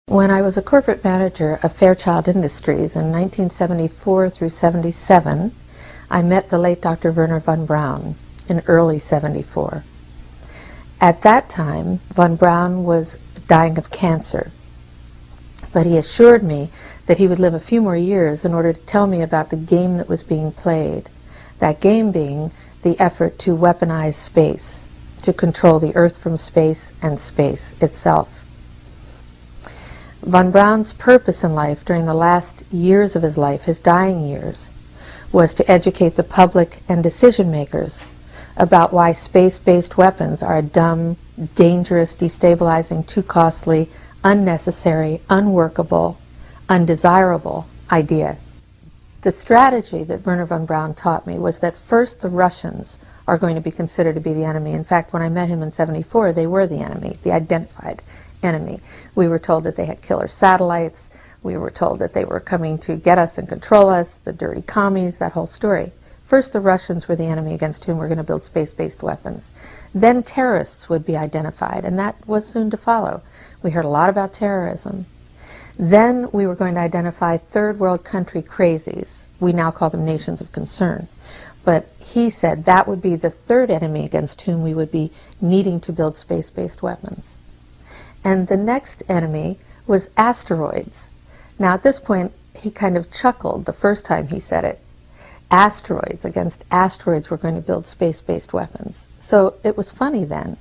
When I was a corporate manager of Fairchild Industries in 1974 through 77, I met the late Dr. Wernher von Braun in early 74. At that time, von Braun was dying of cancer, but he assured me that he would live a few more years in order to tell me about the game that was being played, that game being the effort to weaponize space, to control the Earth from space and space itself. Von Braun's purpose in life during the last years of his life, his dying years, was to educate the public and decision makers about why space-based weapons are a dumb, dangerous, destabilizing, too costly, unnecessary, unworkable, undesirable idea. The strategy that Wernher von Braun taught me was that first the Russians are going to be considered to be the enemy. In fact, when I met him in 74, they were the enemy, the identified enemy. We were told that they had killer satellites. We were told that they were coming to get us and control us, the dirty commies, that whole story. First, the Russians were the enemy against whom we're going to build space-based weapons. Then terrorists would be identified, and that was soon to follow. We heard a lot about terrorism. Then we were going to identify third world country crazies. We now call them nations of concern. But he said that would be the third enemy against whom we would be needing to build space-based weapons. And the next enemy was asteroids. Now at this point, he kind of chuckled the first time he said it. Asteroids, against asteroids we're going to build space-based weapons. So it was funny then.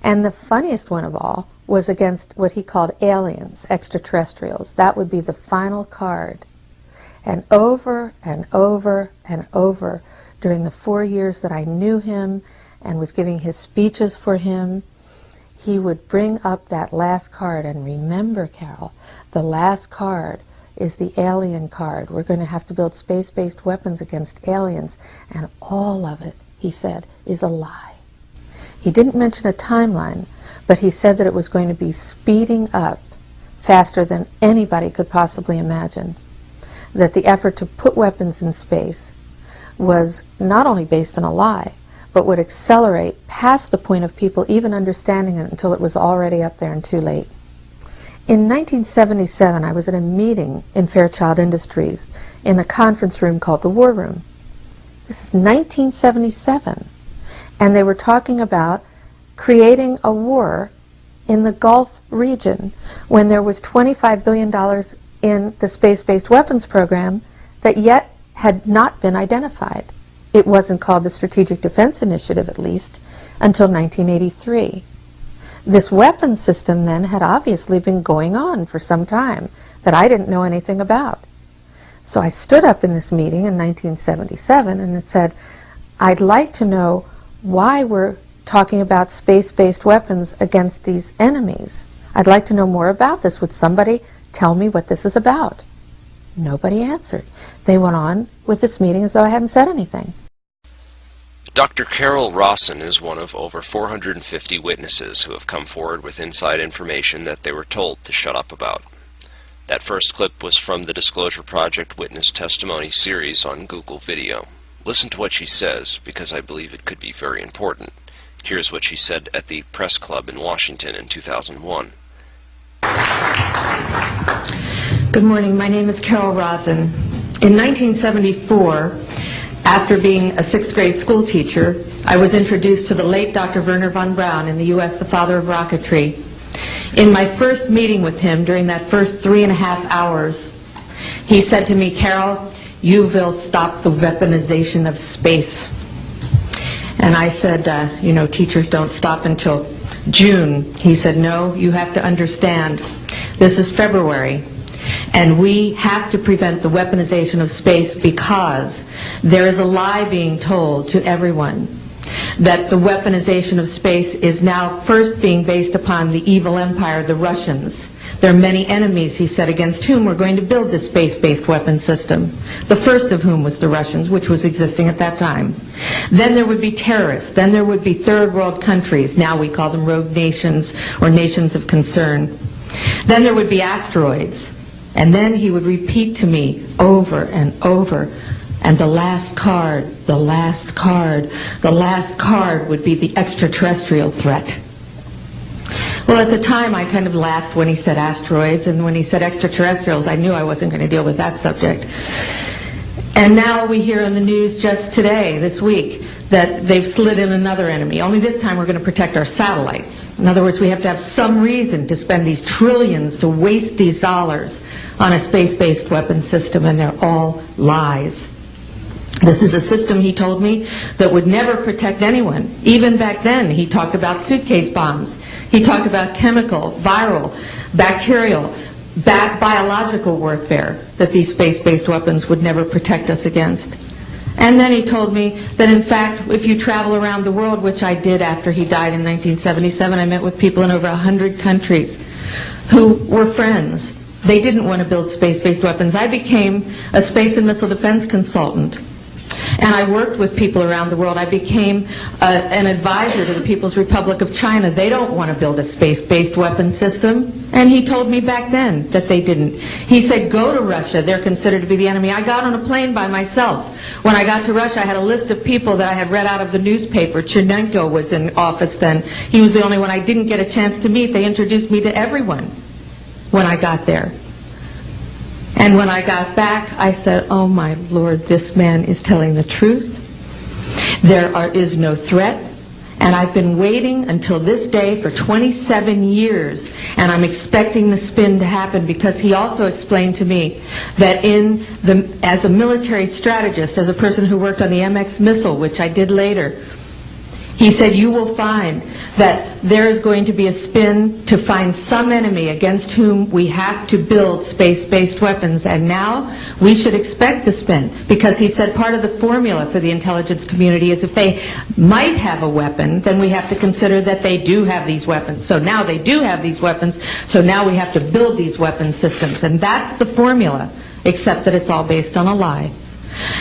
And the funniest one of all was against what he called aliens, extraterrestrials. That would be the final card. And over and over and over during the 4 years that I knew him and was giving his speeches for him, he would bring up that last card. And remember, Carol, the last card is the alien card. We're going to have to build space-based weapons against aliens, and all of it, he said, is a lie. He didn't mention a timeline, but he said that it was going to be speeding up faster than anybody could possibly imagine, that the effort to put weapons in space was not only based on a lie, but would accelerate past the point of people even understanding it until it was already up there and too late. In 1977, I was at a meeting in Fairchild Industries in a conference room called the War Room. This is 1977, and they were talking about creating a war in the Gulf region when there was $25 billion in the space-based weapons program that yet had not been identified. It wasn't called the Strategic Defense Initiative, at least, until 1983. This weapons system then had obviously been going on for some time that I didn't know anything about. So I stood up in this meeting in 1977 and it said, I'd like to know why we're talking about space-based weapons against these enemies. I'd like to know more about this. Would somebody tell me what this is about? Nobody answered. They went on with this meeting as though I hadn't said anything. Dr. Carol Rosin is one of over 450 witnesses who have come forward with inside information that they were told to shut up about. That first clip was from the Disclosure Project Witness Testimony series on Google Video. Listen to what she says, because I believe it could be very important. Here's what she said at the Press Club in Washington in 2001. Good morning. My name is Carol Rosin. In 1974, after being a 6th grade school teacher, I was introduced to the late Dr. Wernher von Braun in the U.S., the father of rocketry. In my first meeting with him, during that first 3.5 hours, he said to me, Carol, you will stop the weaponization of space. And I said, you know, teachers don't stop until June. He said, no, you have to understand, this is February. And we have to prevent the weaponization of space because there is a lie being told to everyone that the weaponization of space is now first being based upon the evil empire, the Russians. There are many enemies, he said, against whom we're going to build this space-based weapon system. The first of whom was the Russians, which was existing at that time. Then there would be terrorists. Then there would be third world countries. Now we call them rogue nations or nations of concern. Then there would be asteroids. And then he would repeat to me over and over, and the last card, the last card, the last card would be the extraterrestrial threat. Well, at the time, I kind of laughed when he said asteroids, and when he said extraterrestrials, I knew I wasn't going to deal with that subject. And now we hear on the news just today, this week, that they've slid in another enemy. Only this time we're going to protect our satellites. In other words, we have to have some reason to spend these trillions, to waste these dollars on a space-based weapon system, and they're all lies. This is a system, he told me, that would never protect anyone. Even back then, he talked about suitcase bombs. He talked about chemical, viral, bacterial, biological warfare, that these space-based weapons would never protect us against. And then he told me that, in fact, if you travel around the world, which I did after he died in 1977, I met with people in over 100 countries who were friends. They didn't want to build space-based weapons. I became a space and missile defense consultant. And I worked with people around the world. I became an advisor to the People's Republic of China. They don't want to build a space-based weapon system. And he told me back then that they didn't. He said, go to Russia. They're considered to be the enemy. I got on a plane by myself. When I got to Russia, I had a list of people that I had read out of the newspaper. Chernenko was in office then. He was the only one I didn't get a chance to meet. They introduced me to everyone when I got there. And when I got back, I said, oh my Lord, this man is telling the truth. There is no threat. And I've been waiting until this day for 27 years, and I'm expecting the spin to happen, because he also explained to me that as a military strategist, as a person who worked on the MX missile, which I did later, he said, you will find that there is going to be a spin to find some enemy against whom we have to build space-based weapons. And now we should expect the spin, because he said part of the formula for the intelligence community is if they might have a weapon, then we have to consider that they do have these weapons. So now they do have these weapons, so now we have to build these weapon systems. And that's the formula, except that it's all based on a lie.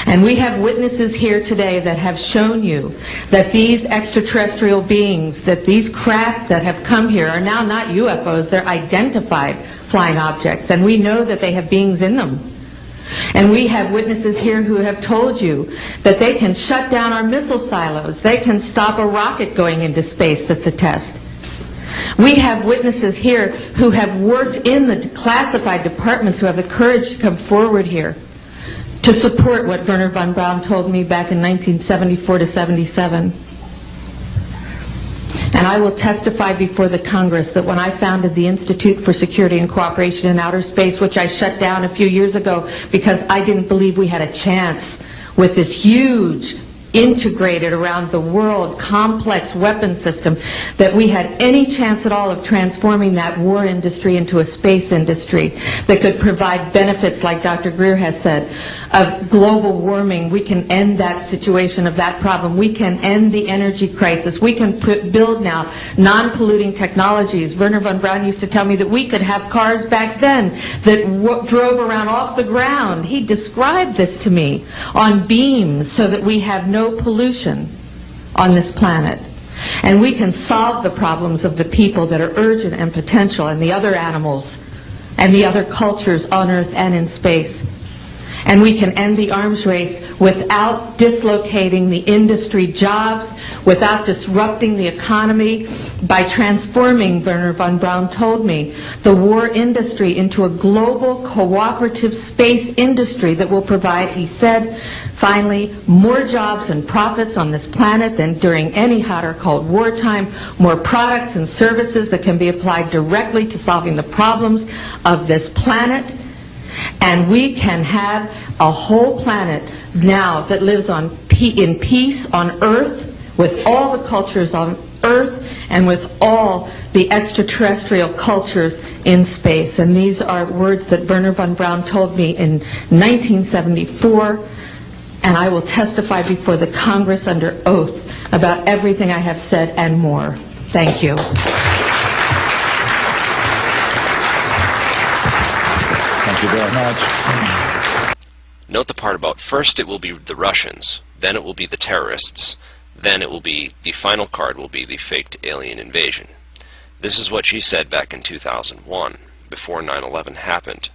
And we have witnesses here today that have shown you that these extraterrestrial beings, that these craft that have come here are now not UFOs, they're identified flying objects, and we know that they have beings in them. And we have witnesses here who have told you that they can shut down our missile silos, they can stop a rocket going into space that's a test. We have witnesses here who have worked in the classified departments, who have the courage to come forward here to support what Wernher von Braun told me back in 1974 to 77. And I will testify before the Congress that when I founded the Institute for Security and Cooperation in Outer Space, which I shut down a few years ago because I didn't believe we had a chance with this huge, integrated around the world, complex weapon system, that we had any chance at all of transforming that war industry into a space industry that could provide benefits, like Dr. Greer has said, of global warming. We can end that situation of that problem. We can end the energy crisis. We can build now non-polluting technologies. Wernher von Braun used to tell me that we could have cars back then that drove around off the ground. He described this to me on beams so that we have no pollution on this planet. And we can solve the problems of the people that are urgent and potential, and the other animals and the other cultures on Earth and in space. And we can end the arms race without dislocating the industry jobs, without disrupting the economy, by transforming, Wernher von Braun told me, the war industry into a global cooperative space industry that will provide, he said, finally, more jobs and profits on this planet than during any hot or cold wartime, more products and services that can be applied directly to solving the problems of this planet. And we can have a whole planet now that lives in peace on Earth, with all the cultures on Earth, and with all the extraterrestrial cultures in space. And these are words that Wernher von Braun told me in 1974, and I will testify before the Congress under oath about everything I have said and more. Thank you. Thank you very much. Note the part about first it will be the Russians, then it will be the terrorists, then it will be, the final card will be the faked alien invasion. This is what she said back in 2001, before 9/11 happened.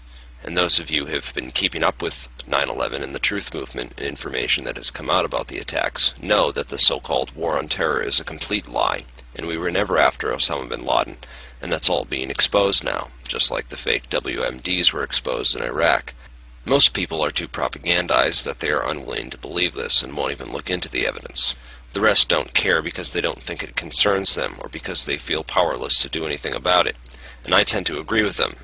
And those of you who have been keeping up with 9/11 and the truth movement and information that has come out about the attacks know that the so-called war on terror is a complete lie. and we were never after Osama bin Laden, and that's all being exposed now, just like the fake WMDs were exposed in Iraq. Most people are too propagandized that they are unwilling to believe this and won't even look into the evidence. The rest don't care because they don't think it concerns them or because they feel powerless to do anything about it, and I tend to agree with them.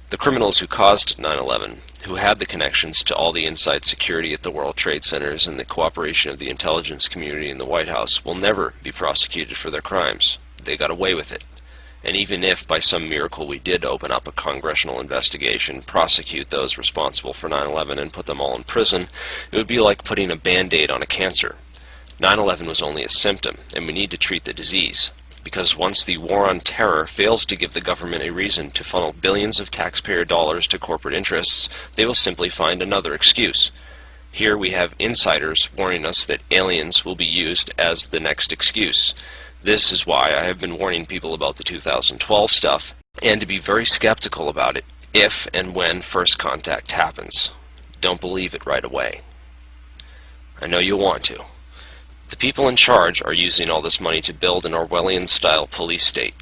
The criminals who caused 9/11, who had the connections to all the inside security at the World Trade Centers and the cooperation of the intelligence community in the White House, will never be prosecuted for their crimes. They got away with it. And even if by some miracle we did open up a congressional investigation, prosecute those responsible for 9/11 and put them all in prison, it would be like putting a band-aid on a cancer. 9/11 was only a symptom, and we need to treat the disease. Because once the war on terror fails to give the government a reason to funnel billions of taxpayer dollars to corporate interests, they will simply find another excuse. Here we have insiders warning us that aliens will be used as the next excuse. This is why I have been warning people about the 2012 stuff, and to be very skeptical about it if and when first contact happens. Don't believe it right away. I know you'll want to. The people in charge are using all this money to build an Orwellian-style police state.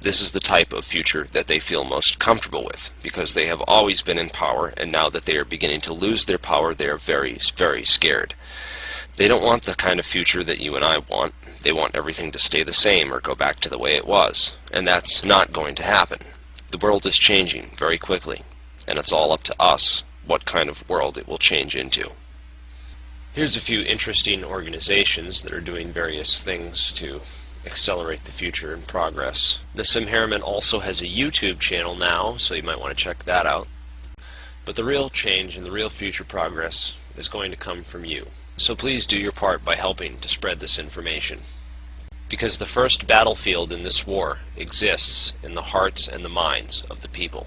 This is the type of future that they feel most comfortable with, because they have always been in power, and now that they are beginning to lose their power, they are very, very scared. They don't want the kind of future that you and I want. They want everything to stay the same or go back to the way it was, and that's not going to happen. The world is changing very quickly, and it's all up to us what kind of world it will change into. Here's a few interesting organizations that are doing various things to accelerate the future and progress. Nassim Haramein also has a YouTube channel now, so you might want to check that out. But the real change and the real future progress is going to come from you. So please do your part by helping to spread this information. Because the first battlefield in this war exists in the hearts and the minds of the people.